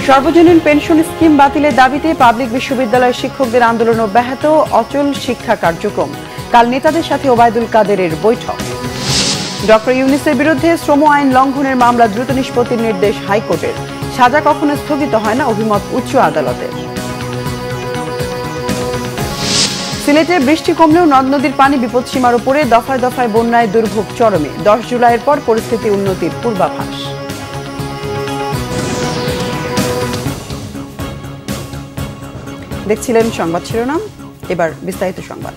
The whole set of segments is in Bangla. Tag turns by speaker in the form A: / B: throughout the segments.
A: সর্বজনীন পেনশন স্কিম বাতিলের দাবিতে পাবলিক বিশ্ববিদ্যালয়ের শিক্ষকদের আন্দোলন অব্যাহত, অচল শিক্ষা কার্যক্রম। কাল নেতাদের সাথে ওবায়দুল কাদেরের বৈঠক। ডক্টর ইউনূসের বিরুদ্ধে শ্রম আইন লঙ্ঘনের মামলা দ্রুত নিষ্পত্তির নির্দেশ হাইকোর্টের। সাজা কখনো স্থগিত হয় না, অভিমত উচ্চ আদালতের। সিলেটে বৃষ্টি কমলেও নদ নদীর পানি বিপদসীমার উপরে, দফায় দফায় বন্যায় দুর্ভোগ চরমে। 10 জুলাইয়ের পর পরিস্থিতি উন্নতির পূর্বাভাস। দেখছিলেন সংবাদ শিরোনাম, এবার বিস্তারিত সংবাদ।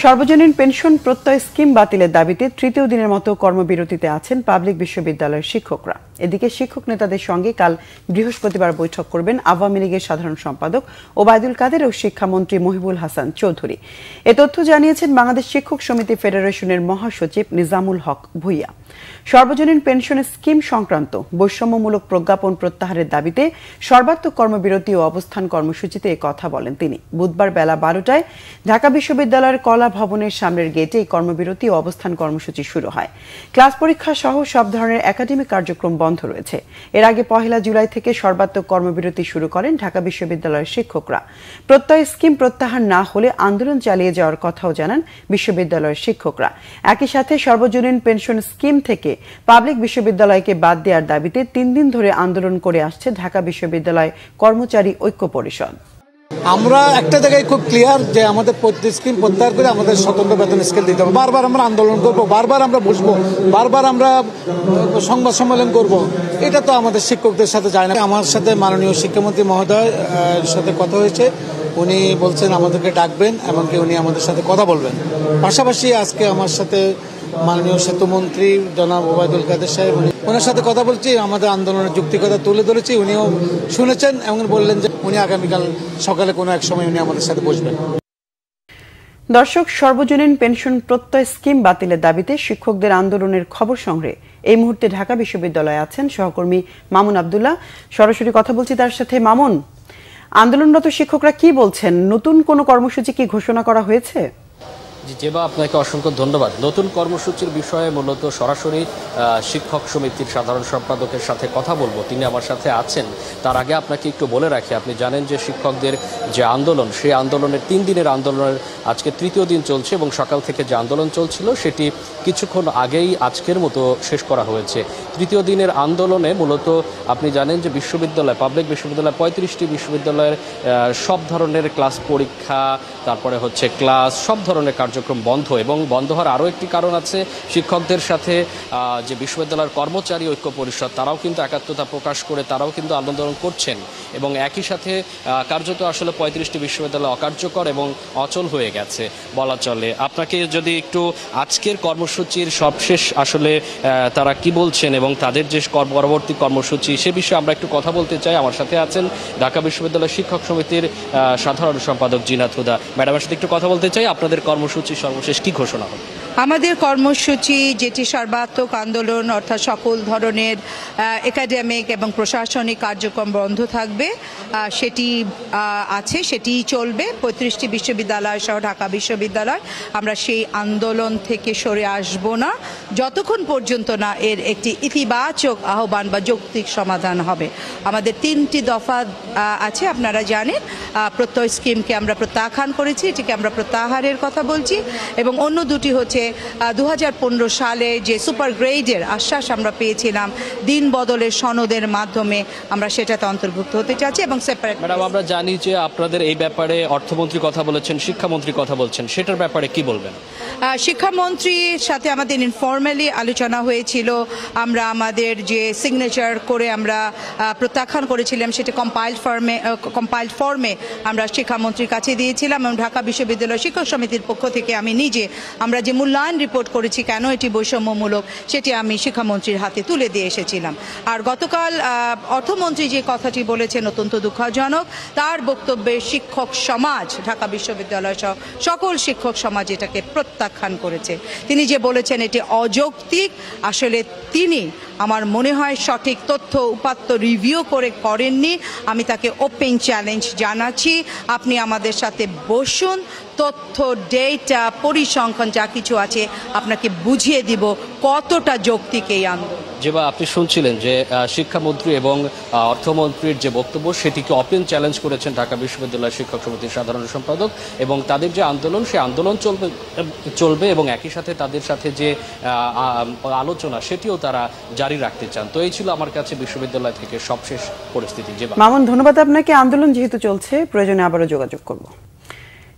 A: সর্বজনীন পেনশন প্রত্যয় স্কিম বাতিলের দাবিতে তৃতীয় দিনের মতো কর্মবিরতিতে আছেন পাবলিক বিশ্ববিদ্যালয়ের শিক্ষকরা। এদিকে শিক্ষক নেতাদের সঙ্গে কাল বৃহস্পতিবার বৈঠক করবেন আওয়ামী লীগের সাধারণ সম্পাদক ওবায়দুল কাদের ও শিক্ষামন্ত্রী মহিবুল হাসান চৌধুরী। এ তথ্য জানিয়েছেন বাংলাদেশ শিক্ষক সমিতি ফেডারেশনের মহাসচিব নিজামুল হক ভূঁইয়া। সর্বজনীন পেনশন স্কিম সংক্রান্ত বৈষম্যমূলক প্রজ্ঞাপন প্রত্যাহারের দাবিতে সর্বাত্মক কর্মবিরতি ও অবস্থান কর্মসূচিতে কথা বলেন তিনি। বুধবার বেলা 12টায় ঢাকা বিশ্ববিদ্যালয়ের কলা ভবনের সামনের গেটে এই কর্মবিরতি ও অবস্থান কর্মসূচি শুরু হয়। ক্লাস পরীক্ষা সহ সব ধরনের একাডেমিক কার্যক্রম বন্ধ রয়েছে। এর আগে 1 জুলাই থেকে সর্বাত্মক কর্মবিরতি শুরু করেন ঢাকা বিশ্ববিদ্যালয়ের শিক্ষকরা। প্রত্যয় স্কিম প্রত্যাহার না হলে আন্দোলন চালিয়ে যাওয়ার কথাও জানান বিশ্ববিদ্যালয়ের শিক্ষকরা। একই সাথে সর্বজনীন পেনশন স্কিম থেকে পাবলিক বিশ্ববিদ্যালয়কে বাদ দেওয়ার দাবিতে 3 দিন ধরে আন্দোলন করে আসছে ঢাকা বিশ্ববিদ্যালয় কর্মচারী ঐক্য পরিষদ।
B: আমরা একটা জায়গায় খুব ক্লিয়ার যে আমাদের স্কিম প্রত্যাহার করে আমাদের স্বতন্ত্র বেতন স্কেল দিতে হবে। বারবার আমরা আন্দোলন করব, বারবার আমরা বসবো, বারবার আমরা সংবাদ সম্মেলন করব। এটা তো আমাদের শিক্ষকদের সাথে যায় না। আমার সাথে মাননীয় শিক্ষামন্ত্রী মহোদয়ের সাথে কথা হয়েছে, উনি বলছেন আমাদেরকে ডাকবেন এবং উনি আমাদের সাথে কথা বলবেন। পাশাপাশি আজকে আমার সাথে মাননীয় সেতুমন্ত্রী জনাব ওবায়দুল কাদের সাহেব, ওনার সাথে কথা বলছি, আমাদের আন্দোলনের যুক্তিকতা তুলে ধরেছি, উনিও শুনেছেন এবং বললেন যে উনি আগামীকাল সকালে কোনো এক সময় উনি আমাদের সাথে বসবেন।
A: দর্শক, সর্বজনীন পেনশন প্রত্যয় স্কিম বাতিলের দাবিতে শিক্ষকদের আন্দোলনের খবর সংগ্রহে এই মুহূর্তে ঢাকা বিশ্ববিদ্যালয়ে আছেন সহকর্মী মামুন আব্দুল্লাহ। সরাসরি কথা বলছি তার সাথে। মামুন, আন্দোলনরত শিক্ষকরা কি বলছেন? নতুন কোনো কর্মসূচি কি ঘোষণা করা হয়েছে?
C: জি জেবা, আপনাকে অসংখ্য ধন্যবাদ। নতুন কর্মসূচির বিষয়ে মূলত সরাসরি শিক্ষক সমিতির সাধারণ সম্পাদকের সাথে কথা বলবো, তিনি আমার সাথে আছেন। তার আগে আপনাকে একটু বলে রাখি, আপনি জানেন যে শিক্ষকদের যে আন্দোলন, সেই আন্দোলনের 3 দিনের আন্দোলনের আজকে তৃতীয় দিন চলছে এবং সকাল থেকে যে আন্দোলন চলছিল সেটি কিছুক্ষণ আগেই আজকের মতো শেষ করা হয়েছে। তৃতীয় দিনের আন্দোলনে মূলত আপনি জানেন যে বিশ্ববিদ্যালয়, পাবলিক বিশ্ববিদ্যালয় 35টি বিশ্ববিদ্যালয়ের সব ধরনের ক্লাস পরীক্ষা, তারপরে হচ্ছে ক্লাস, সব ধরনের কার্যক্রম বন্ধ। এবং বন্ধ হওয়ার আরও একটি কারণ আছে, শিক্ষকদের সাথে যে বিশ্ববিদ্যালয়ের কর্মচারী ঐক্য পরিষদ, তারাও কিন্তু একাত্মতা প্রকাশ করে তারাও কিন্তু আন্দোলন করছেন এবং একই সাথে কার্যত আসলে 35টি বিশ্ববিদ্যালয় অকার্যকর এবং অচল হয়ে গেছে বলা চলে। আপনাকে যদি একটু আজকের কর্মসূচির সবশেষ আসলে তারা কি বলছেন এবং তাদের যে পরবর্তী কর্মসূচি, সে বিষয়ে আমরা একটু কথা বলতে চাই। আমার সাথে আছেন ঢাকা বিশ্ববিদ্যালয় শিক্ষক সমিতির সাধারণ সম্পাদক জিনাত হুদা। ম্যাডামের সাথে একটু কথা বলতে চাই, আপনাদের কর্মসূচি সর্বশেষ কি ঘোষণা হবে?
D: আমাদের কর্মসূচি, যেটি সর্বাত্মক আন্দোলন, অর্থাৎ সকল ধরনের একাডেমিক এবং প্রশাসনিক কার্যক্রম বন্ধ থাকবে, সেটি আছে, সেটি চলবে। 35টি বিশ্ববিদ্যালয় সহ ঢাকা বিশ্ববিদ্যালয়, আমরা সেই আন্দোলন থেকে সরে আসব না যতক্ষণ পর্যন্ত না এর একটি ইতিবাচক আহ্বান বা যৌক্তিক সমাধান হবে। আমাদের 3টি দফা আছে, আপনারা জানেন। প্রত্যয় স্কিমকে আমরা প্রত্যাখ্যান করেছি, এটিকে আমরা প্রত্যাহারের কথা বলছি, এবং অন্য দুটি হচ্ছে 2015 সালে যে সুপার গ্রেডের আশ্বাস আমরা পেয়েছিলাম দিন বদলের সনদের মাধ্যমে, আমরা সেটাতে অন্তর্ভুক্ত হতে চাচ্ছি এবং সেপারেট।
C: ম্যাডাম, আমরা জানি যে আপনাদের এই ব্যাপারে অর্থমন্ত্রী কথা বলেছেন, শিক্ষামন্ত্রী কথা বলছেন, সেটার ব্যাপারে কি বলবেন?
D: শিক্ষামন্ত্রীর সাথে আমাদের ইনফর্মালি আলোচনা হয়েছিল। আমরা আমাদের যে সিগনেচার করে আমরা প্রত্যাখ্যান করেছিলাম সেটা কম্পাইলড ফর্মে আমরা শিক্ষামন্ত্রীর কাছে দিয়েছিলাম এবং ঢাকা বিশ্ববিদ্যালয় শিক্ষক সমিতির পক্ষ থেকে আমরা যে মূল্যায়ন রিপোর্ট করেছি কেন এটি বৈষম্যমূলক, সেটি আমি শিক্ষামন্ত্রীর হাতে তুলে দিয়ে এসেছিলাম। আর গতকাল অর্থমন্ত্রী যে কথাটি বলেছেন অত্যন্ত দুঃখজনক। তার বক্তব্যে শিক্ষক সমাজ, ঢাকা বিশ্ববিদ্যালয় সহ সকল শিক্ষক সমাজ এটাকে প্রত্যাখ্যান করেছে। তিনি যে বলেছেন এটি অযৌক্তিক, আসলে তিনি আমার মনে হয় সঠিক তথ্য উপাত্ত রিভিউ করেননি। আমি তাকে ওপেন চ্যালেঞ্জ জানাচ্ছি, আপনি আমাদের সাথে বসুন, তথ্য, ডেটা ডেটা পরিসংখ্যান যা কিছু আছে আপনাকে বুঝিয়ে দিব কতটা যৌক্তিক এই আন্দোলন।
C: যেবা আপনি শুনছিলেন যে শিক্ষামন্ত্রী এবং অর্থমন্ত্রীর যে বক্তব্য সেটিকে ওপেন চ্যালেঞ্জ করেছেন ঢাকা বিশ্ববিদ্যালয় শিক্ষক সমিতির সাধারণ সম্পাদক, এবং তাদের যে আন্দোলন সেই আন্দোলন চলবে এবং একই সাথে তাদের সাথে যে আলোচনা সেটিও তারা জারি রাখতে চান। তো এই ছিল আমার কাছে বিশ্ববিদ্যালয় থেকে সবশেষ পরিস্থিতি। যেবা
A: মামুন, ধন্যবাদ আপনাকে। আন্দোলন যেহেতু চলছে, প্রয়োজনে আবারও যোগাযোগ করব।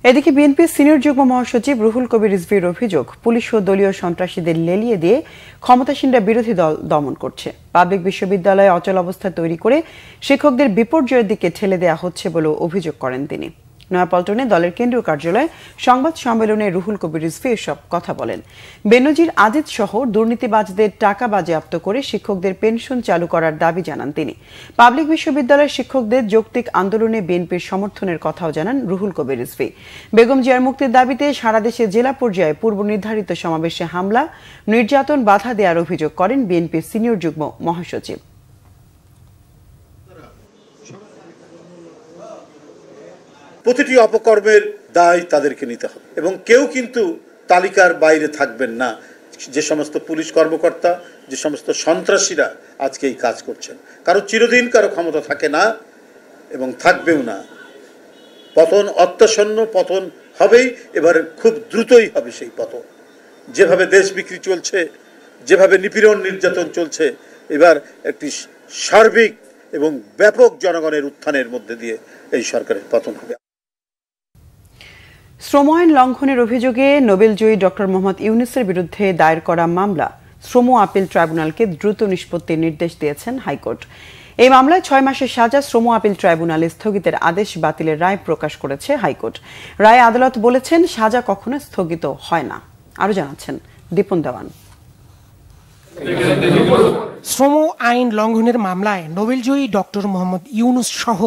A: এদিকে বিএনপির সিনিয়র যুগ্ম মহাসচিব রুহুল কবির রিজভীর অভিযোগ, পুলিশ ও দলীয় সন্ত্রাসীদের লেলিয়ে দিয়ে ক্ষমতাসীনরা বিরোধী দল দমন করছে। পাবলিক বিশ্ববিদ্যালয়ে অচল অবস্থা তৈরি করে শিক্ষকদের বিপর্যয়ের দিকে ঠেলে দেওয়া হচ্ছে বলেও অভিযোগ করেন তিনি। নয়াপল্টনে দলের কেন্দ্রীয় কার্যালয়ে সংবাদ সম্মেলনে রুহুল কবির রিজভী এসব কথা বলেন। বেনজির আজিজ সহ দুর্নীতিবাজদের টাকা বাজেয়াপ্ত করে শিক্ষকদের পেনশন চালু করার দাবি জানান তিনি। পাবলিক বিশ্ববিদ্যালয়ের শিক্ষকদের যৌক্তিক আন্দোলনে বিএনপির সমর্থনের কথাও জানান রুহুল কবির রিজভী। বেগম জিয়ার মুক্তির দাবিতে সারা দেশে জেলা পর্যায়ে পূর্ব নির্ধারিত সমাবেশে হামলা, নির্যাতন, বাধা দেওয়ার অভিযোগ করেন বিএনপির সিনিয়র যুগ্ম মহাসচিব।
E: প্রতিটি অপকর্মের দায় তাদেরকে নিতে হবে এবং কেউ কিন্তু তালিকার বাইরে থাকবেন না। যে সমস্ত পুলিশ কর্মকর্তা, যে সমস্ত সন্ত্রাসীরা আজকে এই কাজ করছেন, কারো চিরদিন কারো ক্ষমতা থাকে না এবং থাকবেও না। পতন অত্যাসন্ন, পতন হবেই, এবার খুব দ্রুতই হবে সেই পতন। যেভাবে দেশ বিক্রি চলছে, যেভাবে নিপীড়ন নির্যাতন চলছে, এবার একটি সার্বিক এবং ব্যাপক জনগণের উত্থানের মধ্যে দিয়ে এই সরকারের পতন হবে।
A: শ্রম আইন লঙ্ঘনের অভিযোগে নোবেলজয়ী ডক্টর মোহাম্মদ ইউনূসের বিরুদ্ধে দায়ের করা মামলা শ্রম আপিল ট্রাইব্যুনালকে দ্রুত নিষ্পত্তির নির্দেশ দিয়েছেন হাইকোর্ট। এই মামলায় 6 মাসের সাজা শ্রম আপিল ট্রাইব্যুনালে স্থগিতের আদেশ বাতিলের রায় প্রকাশ করেছে হাইকোর্ট। রায়ে আদালত বলেছেন সাজা কখনো স্থগিত হয় না। আরো জানাচ্ছেন দীপন দেওয়ান।
F: শ্রম আইন লঙ্ঘনের মামলায় নোবেলজয়ী ডক্টর মোহাম্মদ ইউনূস সহ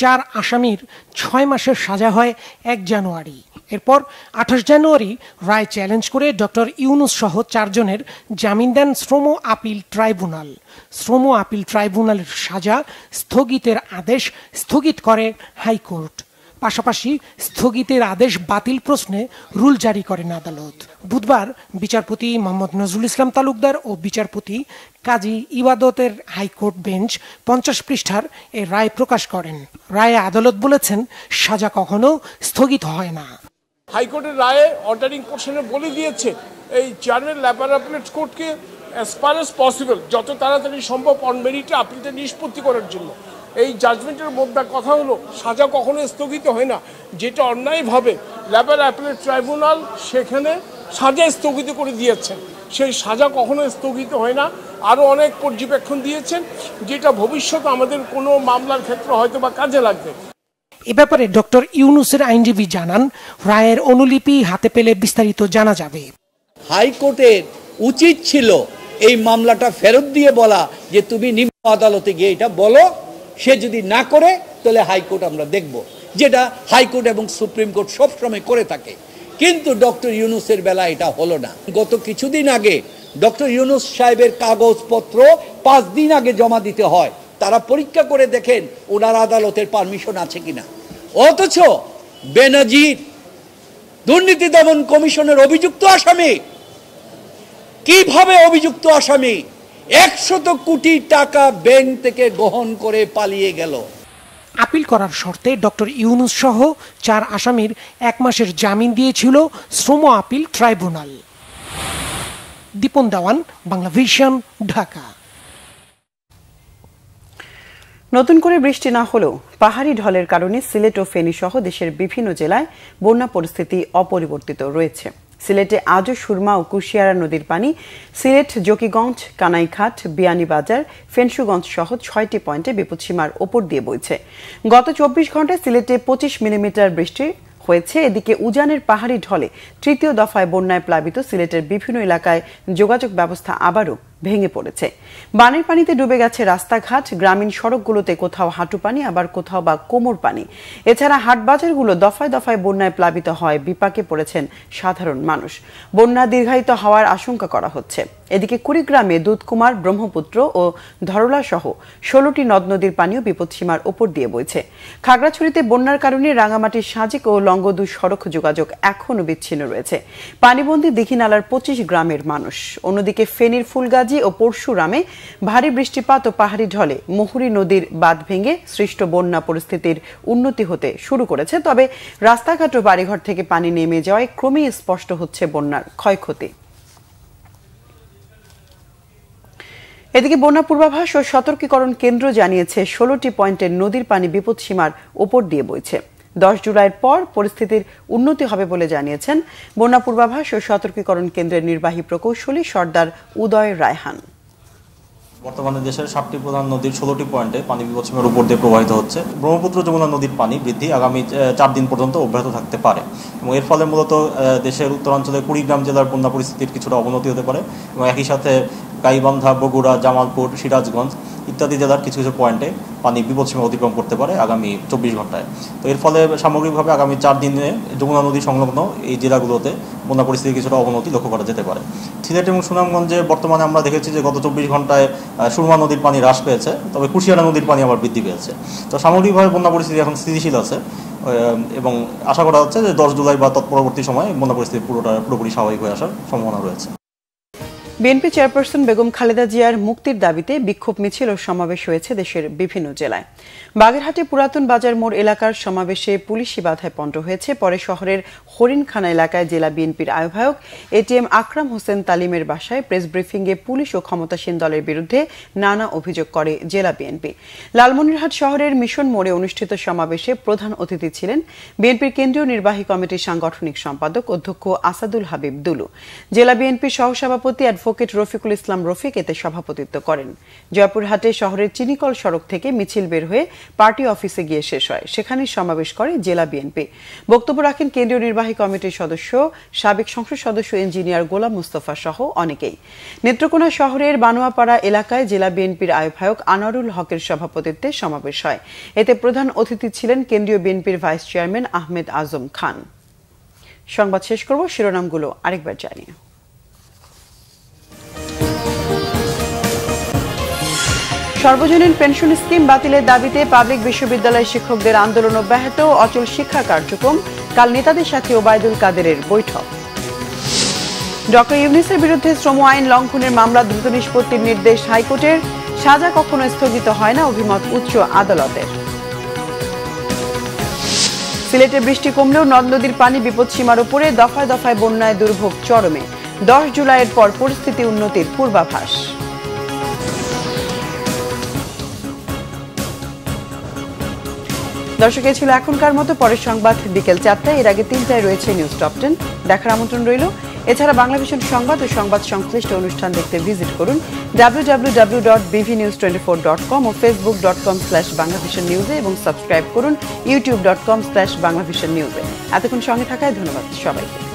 F: 4 আসামির 6 মাসের সাজা হয় 1 জানুয়ারি। এরপর 28 জানুয়ারি রায় চ্যালেঞ্জ করে ডক্টর ইউনূস সহ 4 জনের জামিন দেন শ্রম আপিল ট্রাইব্যুনাল। শ্রম আপিল ট্রাইব্যুনালের সাজা স্থগিতের আদেশ স্থগিত করে হাইকোর্ট। পাশাপাশি স্থগিতের আদেশ বাতিল প্রশ্নে রুল জারি করেন আদালত। বুধবার বিচারপতি মোহাম্মদ নজরুল ইসলাম তালুকদার ও বিচারপতি কাজী ইবাদতের হাইকোর্ট বেঞ্চ 50 পৃষ্ঠার এই রায় প্রকাশ করেন। রায়ে আদালত বলেছেন সাজা কখনো স্থগিত হয় না।
G: হাইকোর্টের রায়ে অর্ডারিং পোর্শনে বলে দিয়েছে এই চেয়ারম্যান লেবার অ্যাপিলেট কোর্টকে অ্যাজ ফার অ্যাজ পসিবল যত তাড়াতাড়ি সম্ভব অন মেরিটে আপিলটা নিষ্পত্তি করার জন্য। এই জাজমেন্টের মধ্যে কথা হলো সাজা কখনো স্থগিত হয় না। যেটা অন্যায়ভাবে লেবার অ্যাপিলেট ট্রাইব্যুনাল সেখানে সাজা স্থগিত করে দিয়েছেন, সেই সাজা কখনো স্থগিত হয় না। আরও অনেক পর্যবেক্ষণ দিয়েছেন যেটা ভবিষ্যতে আমাদের কোনো মামলার ক্ষেত্রে হয়তো বা কাজে লাগবে।
F: এ ব্যাপারে ডক্টর ইউনূসের আইনজীবী জানান, রায়ের অনুলিপি হাতে পেলে বিস্তারিত জানা যাবে।
H: হাইকোর্টের উচিত ছিল এই মামলাটা ফেরত দিয়ে বলা যে তুমি নিম্ন আদালতে গিয়ে এটা বলো। সে যদি না করে তাহলে হাইকোর্ট আমরা দেখব, যেটা হাইকোর্ট এবং সুপ্রিম কোর্ট সবসময় করে থাকে। কিন্তু ডক্টর ইউনূসের বেলা এটা হলো না। গত কিছুদিন আগে ডক্টর ইউনূস সাহেবের কাগজপত্র 5 দিন আগে জমা দিতে হয়। তারা পরীক্ষা করে দেখেন ওনার আদালতের পারমিশন আছে কিনা। অথচ বেনজির দুর্নীতি দমন কমিশনের অভিযুক্ত আসামি, কিভাবে অভিযুক্ত আসামি 100 কোটি টাকা ব্যাংক থেকে গ্রহণ করে পালিয়ে গেল।
F: আপিল করার শর্তে ডক্টর ইউনূস সহ 4 আসামির 1 মাসের জামিন দিয়েছিল শ্রম আপিল ট্রাইব্যুনাল। দীপন দেওয়ান, বাংলা ভিশন, ঢাকা।
A: নতুন করে বৃষ্টি না হলেও পাহাড়ি ঢলের কারণে সিলেট ও ফেনী সহ দেশের বিভিন্ন জেলায় বন্যা পরিস্থিতি অপরিবর্তিত রয়েছে। সিলেটে আজও সুরমা ও কুশিয়ারা নদীর পানি সিলেট, জকিগঞ্জ, কানাইঘাট, বিয়ানীবাজার, ফেনসুগঞ্জ সহ 6টি পয়েন্টে বিপদসীমার ওপর দিয়ে বইছে। গত 24 ঘন্টায় সিলেটে 25 মিলিমিটার বৃষ্টি হয়েছে। এদিকে উজানের পাহাড়ি ঢলে তৃতীয় দফায় বন্যায় প্লাবিত সিলেটের বিভিন্ন এলাকায় যোগাযোগ ব্যবস্থা আবারও ভেঙে পড়েছে। বানের পানিতে ডুবে গেছে রাস্তাঘাট, গ্রামীণ সড়কগুলোতে কোথাও হাঁটু পানি, আবার কোথাও বা কোমর পানি। এছাড়া হাটবাজারগুলো দফায় দফায় বন্যায় প্লাবিত হয়, বিপাকে পড়েছেন সাধারণ মানুষ। বন্যা দীর্ঘায়িত হওয়ার আশঙ্কা করা হচ্ছে। এদিকে কুড়িগ্রামে দুধকুমার, ব্রহ্মপুত্র ও ধরলা সহ 16টি নদ নদীর পানিও বিপদসীমার ওপর দিয়ে বইছে। খাগড়াছড়িতে বন্যার কারণে রাঙামাটির সাজিক ও লংগদু সড়ক যোগাযোগ এখনও বিচ্ছিন্ন রয়েছে। পানিবন্দী দীঘিনালার 25 গ্রামের মানুষ। অন্যদিকে ফেনীর ফুলগাজী ও পরশুরামে ভারী বৃষ্টিপাত ও পাহাড়ি ঢলে মুহুরী নদীর বাঁধ ভেঙে সৃষ্ট বন্যা পরিস্থিতির উন্নতি হতে শুরু করেছে। তবে রাস্তাঘাট ও বাড়িঘর থেকে পানি নেমে যাওয়ায় ক্রমেই স্পষ্ট হচ্ছে বন্যার ক্ষয়ক্ষতি। এদিকে বন্যা পূর্বাভাস ও সতর্কীকরণ কেন্দ্র জানিয়েছে 16টি পয়েন্টের নদীর পানি বিপদসীমার ওপর দিয়ে বইছে। 10 জুলাইয়ের পর পরিস্থিতির উন্নতি হবে বলে জানিয়েছেন বন্যা পূর্বাভাস ও সতর্কীকরণ কেন্দ্রের নির্বাহী প্রকৌশলী সর্দার উদয় রায়হান।
I: বর্তমানে দেশের 7টি প্রধান নদীর 16টি পয়েন্টে পানি বিপদসীমার উপর দিয়ে প্রবাহিত হচ্ছে। ব্রহ্মপুত্র যমুনা নদীর পানি বৃদ্ধি আগামী 4 দিন পর্যন্ত অব্যাহত থাকতে পারে এবং এর ফলে মূলত দেশের উত্তরাঞ্চলে কুড়িগ্রাম জেলার বন্যা পরিস্থিতির কিছুটা অবনতি হতে পারে এবং একই সাথে গাইবান্ধা, বগুড়া, জামালপুর, সিরাজগঞ্জ ইত্যাদি জেলার কিছু কিছু পয়েন্টে পানি বিপদসীমা অতিক্রম করতে পারে আগামী 24 ঘন্টায়। তো এর ফলে সামগ্রিকভাবে আগামী 4 দিনে যমুনা নদী সংলগ্ন এই জেলাগুলোতে বন্যা পরিস্থিতির কিছুটা অবনতি লক্ষ্য করা যেতে পারে। সিলেট এবং সুনামগঞ্জে বর্তমানে আমরা দেখেছি যে গত 24 ঘন্টায় সুরমা নদীর পানি হ্রাস পেয়েছে, তবে কুশিয়ারা নদীর পানি আবার বৃদ্ধি পেয়েছে। তো সামগ্রিকভাবে বন্যা পরিস্থিতি এখন স্থিতিশীল আছে এবং আশা করা হচ্ছে যে 10 জুলাই বা তৎপরবর্তী সময়ে বন্যা পরিস্থিতি পুরোপুরি স্বাভাবিক হয়ে আসার সম্ভাবনা রয়েছে।
A: বিএনপি চেয়ারপারসন বেগম খালেদা জিয়ার মুক্তির দাবিতে বিক্ষোভ মিছিল ও সমাবেশ হয়েছে দেশের বিভিন্ন জেলায়। বাগেরহাটে পুরাতন বাজার মোড় এলাকার সমাবেশে পুলিশি বাধায় পণ্ড হয়েছে। পরে শহরের হরিণখানা এলাকায় জেলা বিএনপির আহ্বায়ক এটিএম আকরাম হোসেন তালিমের বাসায় প্রেস ব্রিফিংয়ে পুলিশ ও ক্ষমতাসীন দলের বিরুদ্ধে নানা অভিযোগ করে জেলা বিএনপি। লালমনিরহাট শহরের মিশন মোড়ে অনুষ্ঠিত সমাবেশে প্রধান অতিথি ছিলেন বিএনপির কেন্দ্রীয় নির্বাহী কমিটির সাংগঠনিক সম্পাদক অধ্যক্ষ আসাদুল হাবিব দুলু। জেলা বিএনপির সহসভাপতি অ্যাডভোকেট রফিকুল ইসলাম রফিক এতে সভাপতিত্ব করেন। জয়পুরহাটে শহরের চিনিকল সড়ক থেকে মিছিল বের হয়ে পার্টি অফিসে গিয়ে শেষ হয়। সেখানে সমাবেশ করে জেলা বিএনপি। বক্তব্য রাখেন কেন্দ্রীয় নির্বাহী কমিটির সদস্য, সাবেক সংসদ সদস্য ইঞ্জিনিয়ার গোলাম মুস্তফা সহ অনেকেই। নেত্রকোনা শহরের বানোয়াপাড়া এলাকায় জেলা বিএনপির আহ্বায়ক আনোয়ারুল হকের সভাপতিত্বে সমাবেশ হয়। এতে প্রধান অতিথি ছিলেন কেন্দ্রীয় বিএনপির ভাইস চেয়ারম্যান আহমেদ আজম খান। সংবাদ শেষ করব শিরোনামগুলো আরেকবার জানিয়ে। সর্বজনীন পেনশন স্কিম বাতিলের দাবিতে পাবলিক বিশ্ববিদ্যালয় শিক্ষকদের আন্দোলন অব্যাহত, অচল শিক্ষা কার্যক্রম। কাল নেতাদের সাথে ওবায়দুল কাদেরের বৈঠক। ডক্টর ইউনূসের বিরুদ্ধে শ্রম আইন লঙ্ঘনের মামলা দ্রুত নিষ্পত্তির নির্দেশ হাইকোর্টের। সাজা কখনো স্থগিত হয় না, অভিমত উচ্চ আদালতের। সিলেটে বৃষ্টি কমলেও নদ নদীর পানি বিপদসীমার উপরে, দফায় দফায় বন্যায় দুর্ভোগ চরমে। 10 জুলাইয়ের পর পরিস্থিতি উন্নতির পূর্বাভাস। দর্শক, এই ছিল এখনকার মতো। পরের সংবাদ বিকেল 4টায়। এর আগে 3টায় রয়েছে নিউজ টপ 10 দেখার আমন্ত্রণ রইল। এছাড়া বাংলাভিশন সংবাদ ও সংবাদ সংশ্লিষ্ট অনুষ্ঠান দেখতে ভিজিট করুন www.bvnews24.com ও facebook.com/banglavisionnews এবং সাবস্ক্রাইব করুন youtube.com/banglavisionnews। এতক্ষণ সঙ্গে থাকায় ধন্যবাদ সবাইকে।